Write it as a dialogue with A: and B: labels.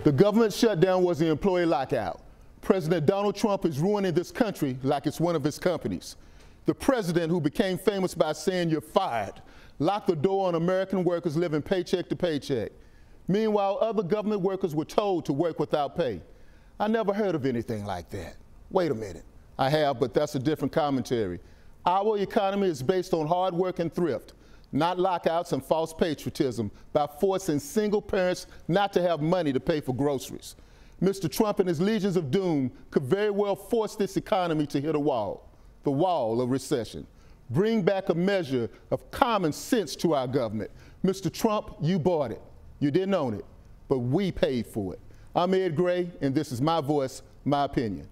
A: The government shutdown was the employee lockout. President Donald Trump is ruining this country like it's one of his companies. The president, who became famous by saying you're fired, locked the door on American workers living paycheck to paycheck. Meanwhile, other government workers were told to work without pay. I never heard of anything like that. Wait a minute. I have, but that's a different commentary. Our economy is based on hard work and thrift, not lockouts and false patriotism by forcing single parents not to have money to pay for groceries. Mr. Trump and his legions of doom could very well force this economy to hit a wall, the wall of recession. Bring back a measure of common sense to our government. Mr. Trump, you bought it. You didn't own it, but we paid for it. I'm Ed Gray, and this is my voice, my opinion.